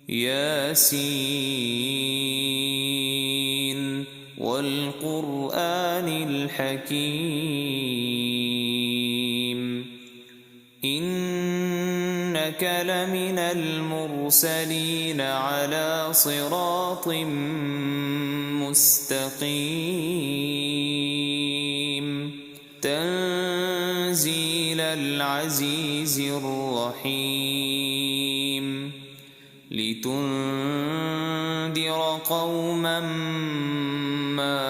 ياسين والقرآن الحكيم إنك لمن المرسلين على صراط مستقيم تنزيل العزيز الرحيم لتنذر قوما ما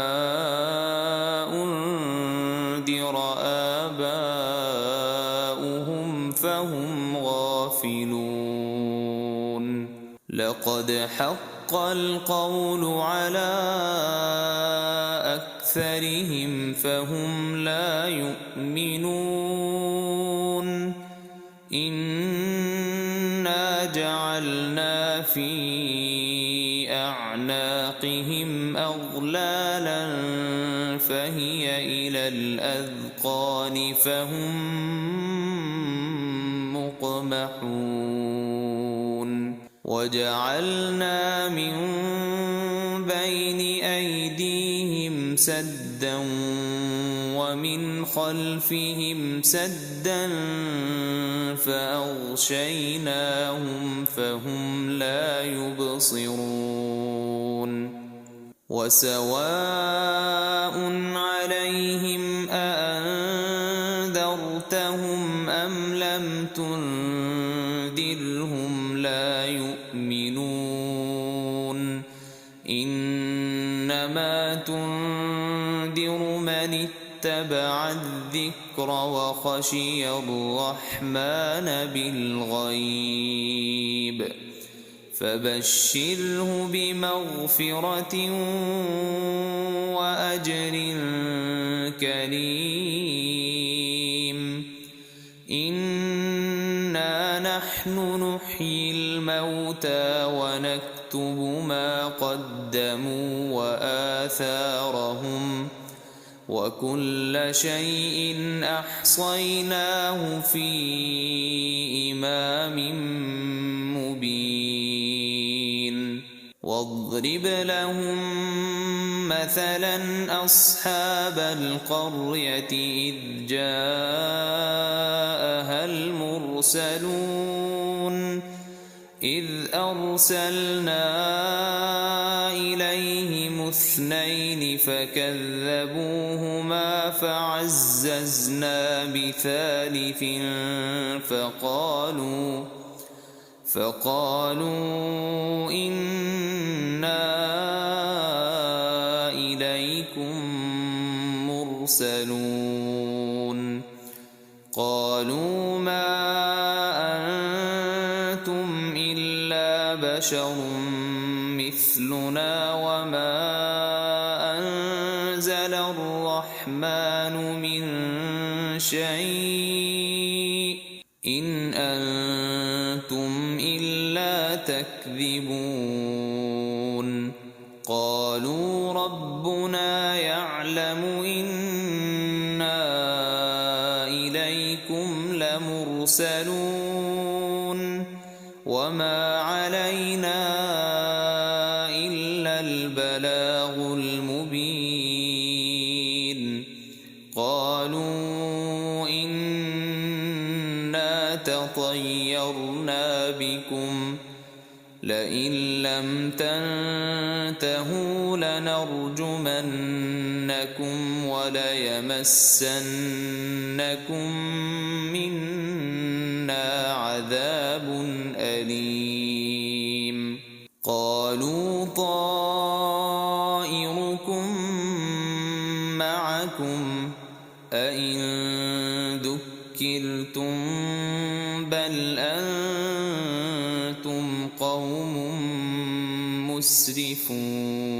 أنذر آباؤهم فهم غافلون لقد حق القول على أكثرهم فهم لا يؤمنون إنا جعلنا في أعناقهم أغلالا فهي إلى الأذقان فهم مقمحون وجعلنا من بين أيديهم سدا ومن خلفهم سدا فأغشيناهم فهم لا يبصرون وسواء عليهم أأنذرتهم أم لم تنذرهم لا يؤمنون إنما تنذر من اتبع الذكر وخشي الرحمن بالغيب فبشره بمغفرة وأجر كريم إنا نحن نحيي الموتى ونكتب ما قدموا وآثارهم وكل شيء أحصيناه في إمام مبين واضرب لهم مثلا أصحاب القرية إذ جاءها المرسلون إذ أرسلنا إليهم اثنين فكذبوهما فعززنا بثالث فقالوا إنا إليكم مرسلون قالوا ما أنتم إلا بشر مثلنا وما أنزل الرحمن من شيء إن أنتم إلا تكذبون قالوا ربنا يعلم إنا إليكم لمرسلون وما علينا إلا البلاغ المبين قالوا إنا تطيرنا بكم لئن لم تنتهوا لنرجمنكم وليمسنكم منا عذاب أليم قالوا طائركم معكم أئن ذكرتم بل أنتم قوم مسرفون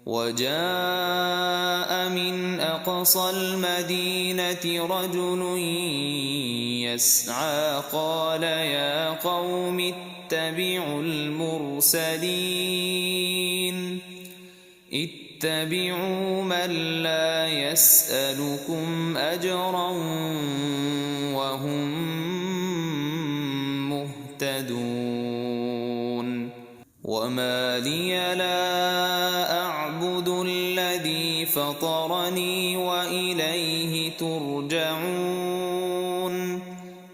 وجاء من أقصى المدينة رجل يسعى قال يا قوم اتبعوا المرسلين اتبعوا من لا يسألكم أجرا وهم مهتدون وما لي لا أعبد الذي فطرني وإليه ترجعون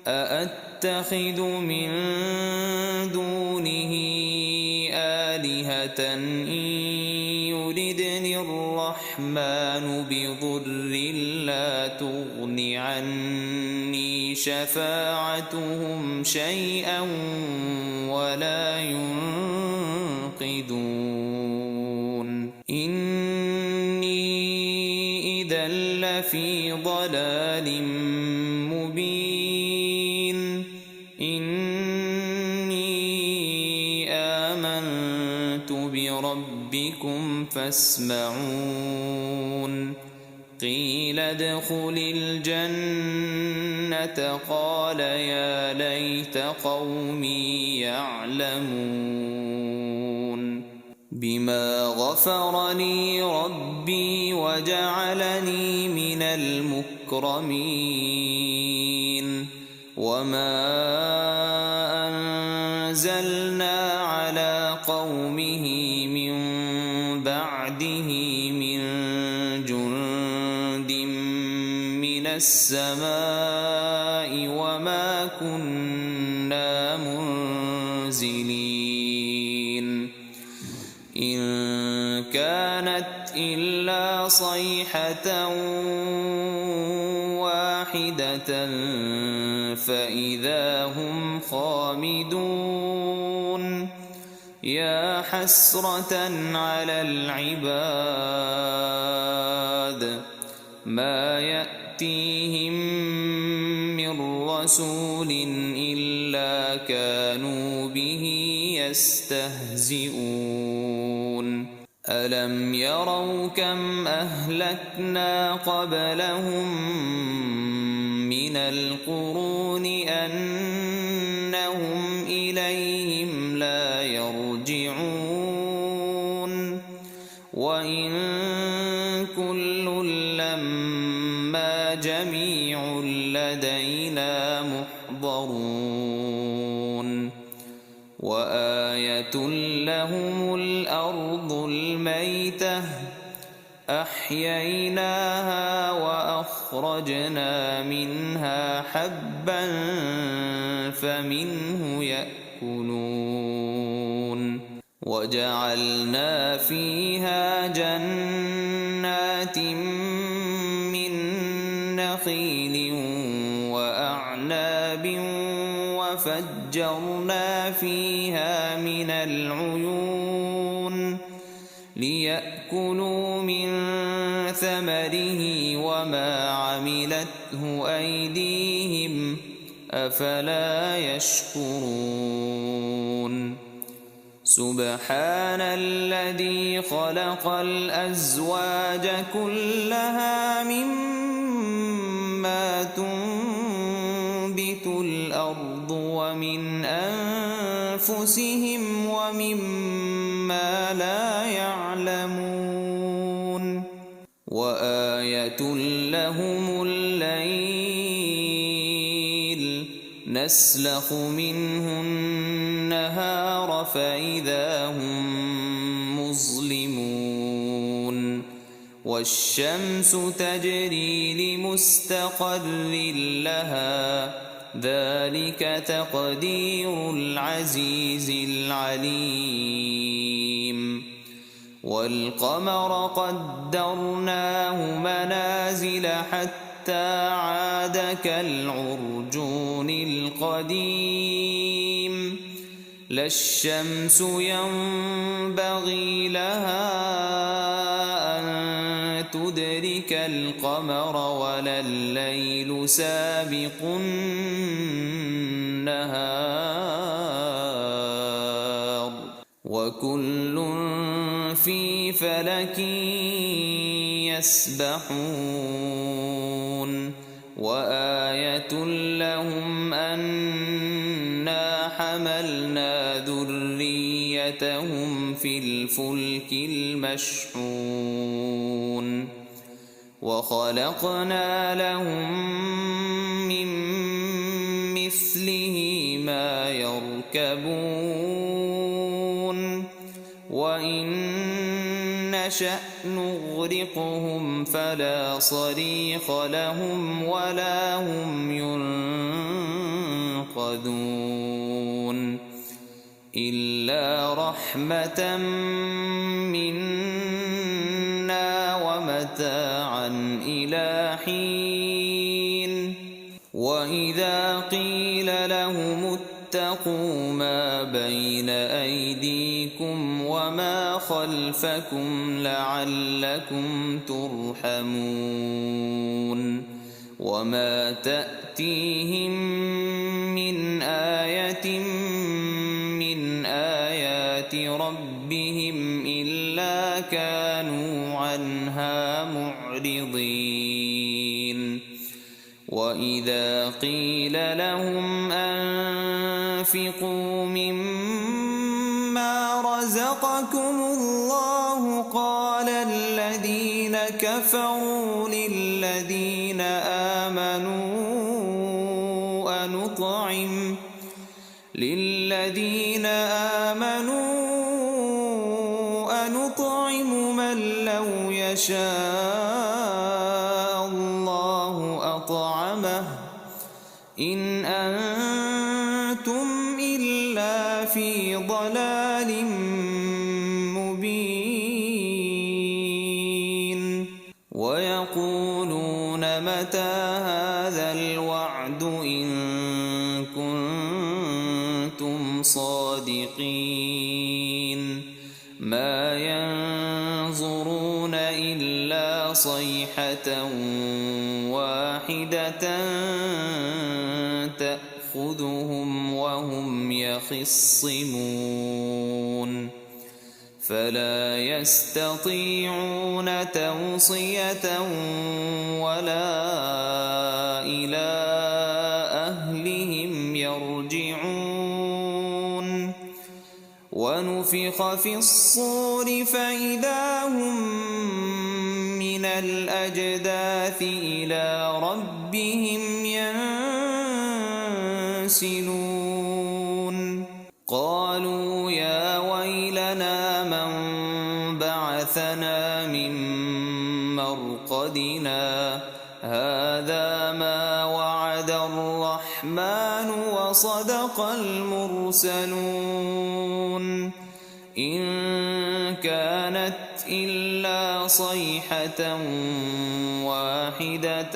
أأتخذ من دونه آلهة إن يردني الرحمن بضر لا تغن عني شفاعتهم شيئا ولا ينقذون إني إذا لفي ضلال مبين إني آمنت بربكم فاسمعون قيل ادخل الجنة قال يا ليت قومي يعلمون بما غفر لي ربي وجعلني من المكرمين وما أنزلنا على قومه من بعده من جند من السماء وما كنا منزلين إن كانت إلا صيحة واحدة فإذا هم خامدون يا حسرة على العباد ما يأتيهم من رسول إلا كانوا به يستهزئون ألم يروا كم أهلكنا قبلهم من القرون أنهم إليهم لا يرجعون وإن كل لما جميع لدينا محضرون وآية لهم الأرض الميتة أحييناها وأخرجنا منها حبا فمنه يأكلون وجعلنا فيها جنات من نخيل وأعناب وفجرنا فيها من العيون ليأكلوا من ثمره وما عملته أيديهم أفلا يشكرون سبحان الذي خلق الأزواج كلها مما تنبت الأرض ومن أنفسهم ومما لا يعلمون وآية لهم الليل نسلخ منه النهار فإذا هم مظلمون والشمس تجري لمستقر لها ذلك تقدير العزيز العليم والقمر قدرناه منازل حتى عاد كالعرجون القديم لا الشمس ينبغي لها أن تدرك القمر ولا الليل سابق النهار وكل في فلك يسبحون وآية لهم أنا حملنا ذريتهم في الفلك المشحون وخلقنا لهم من مثله ما يركبون يركبون وإن نشأ نغرقهم فلا صريخ لهم ولا هم ينقذون إلا رحمة منا ومتاعا إلى حين وإذا قيل لهم اتقوا ما بين أيديكم وما خلفكم لعلكم ترحمون وما تأتيهم من آية من آيات ربهم إلا كانوا عنها معرضين وإذا قيل لهم أنفقوا مما رزقكم الله قال الذين كفروا للذين آمنوا أنطعم من لو يشاء الله أطعمه إن أنتم إلا في ضلال مبين ويقولون متى هذا الوعد إن كنتم صادقين ما ينظرون إلا صيحة واحدة تأخذهم وهم يخصمون فلا يستطيعون توصية ولا إلى أهلهم يرجعون ونفخ في الصور فإذا هم من الأجداث إلى ربهم ينسلون قالوا يا ويلنا من بعثنا من مرقدنا هذا ما وعد الرحمن وصدق المرسلون إن كانت إلا صيحة واحدة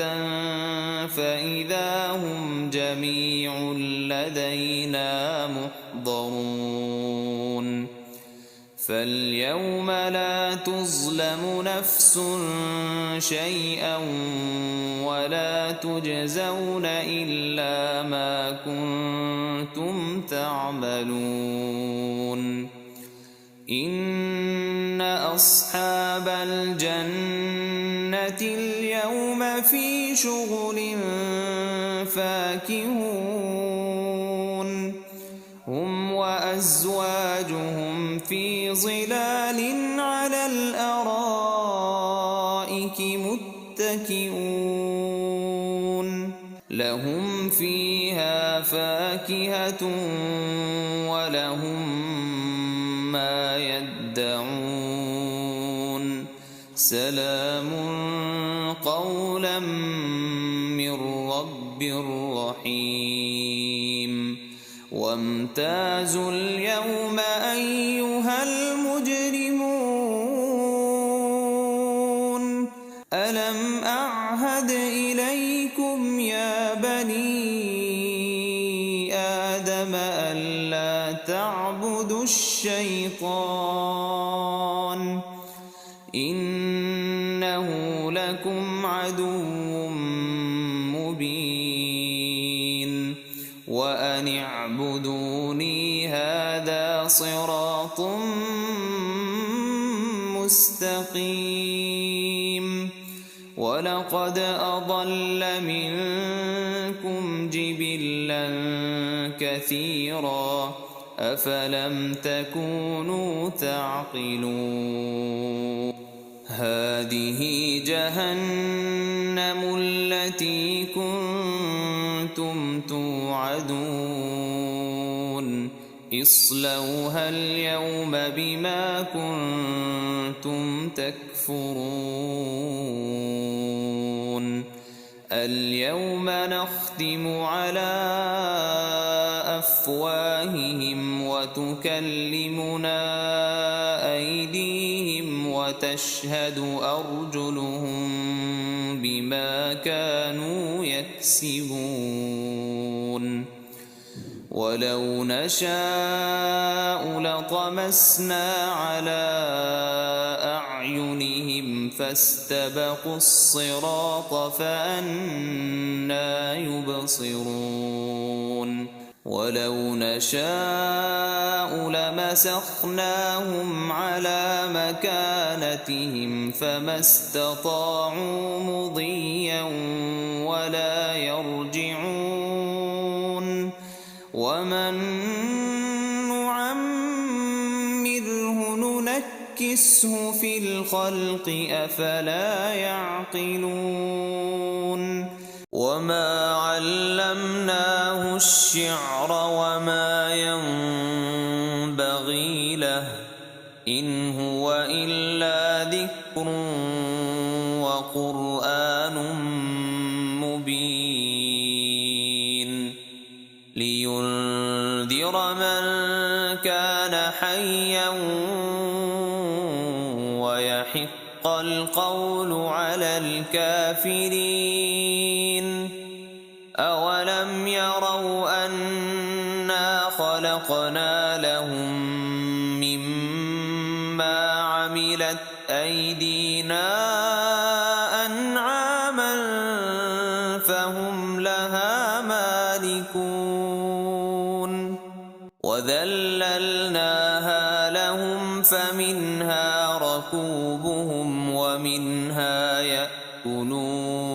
فإذا هم جميع لدينا محضرون فاليوم لا تظلم نفس شيئا ولا تجزون إلا ما كنتم تعملون إن أصحاب الجنة اليوم في شغل فاكهون هم وأزواجهم في ظلال على الأرائك متكئون لهم فيها فاكهة ولهم ما يدعون سلام قولا من رب رحيم وامتازوا اليوم أيها المجرمون ألم أعهد إليكم يا بني آدم ألا تعبدوا الشيطان إنه لكم عدو مبين وأن اعبدوني هذا صراط مستقيم ولقد أضل منكم جبلا كثيرا أفلم تكونوا تعقلون هذه جهنم التي كنتم توعدون اصلوها اليوم بما كنتم تكفرون اليوم نختم على أفواههم وتكلمنا أيديهم وتشهد أرجلهم بما كانوا يكسبون ولو نشاء لطمسنا على أعينهم فاستبقوا الصراط فأنى يبصرون ولو نشاء لمسخناهم على مكانتهم فما استطاعوا مضيا ولا يرجعون ومن نعمره ننكسه في الخلق أفلا يعقلون وما علمناه الشعر وما ينبغي له إن هو إلا ذكر وقرآن مبين لينذر من كان حيا ويحق القول على الكافرين أولم يروا أنا خلقنا لهم مما عملت أيدينا أنعاما فهم لها مالكون وذللناها لهم فمنها ركوبهم ومنها يأكلون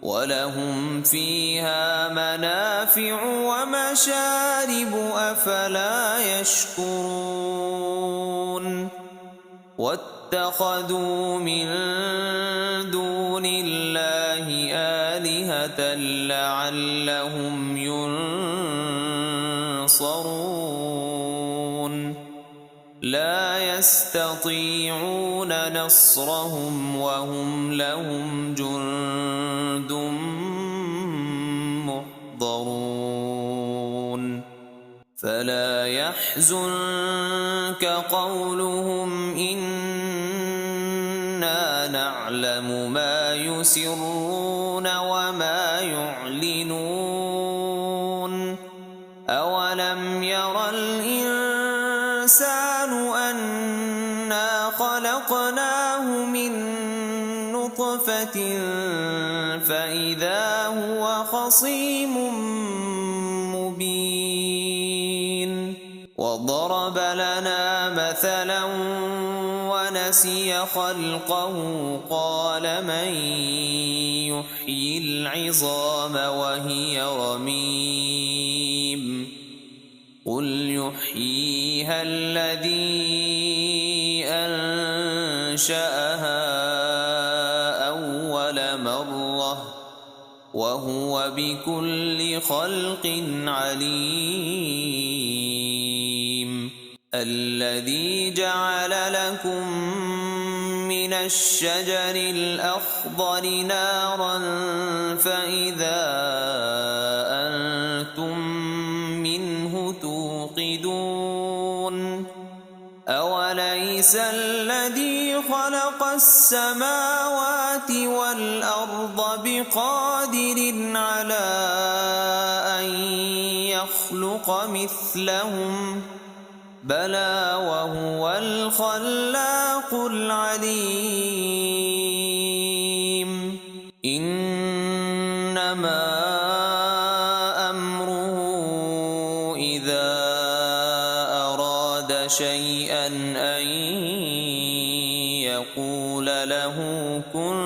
ولهم فيها منافع ومشارب أفلا يشكرون واتخذوا من دون الله آلهة لعلهم ينصرون لا يستطيعون نصرهم وهم لهم جند محضرون فلا يحزنك قولهم إنا نعلم ما يسرون وما يعلنون أولم ير الإنسان أنا خلقناه من نطفة فإذا هو خصيم مبين وضرب لنا مثلا ونسي خلقه قال من يحيي العظام وهي رميم قل يحييها الذي أنشأها أول مرة وهو بكل خلق عليم الذي جعل لكم من الشجر الأخضر نارا فإذا أنتم منه توقدون أوليس الذي خلق السماوات والأرض بقادر على أن يخلق مثلهم بلى وهو الخلاق العليم إنما أمره إذا أراد شيئا أن يقول له كن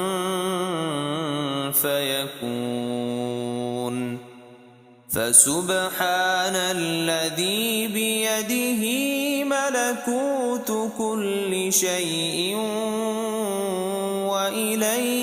فيكون فسبحان الذي بيده ملكوت كل شيء وإليه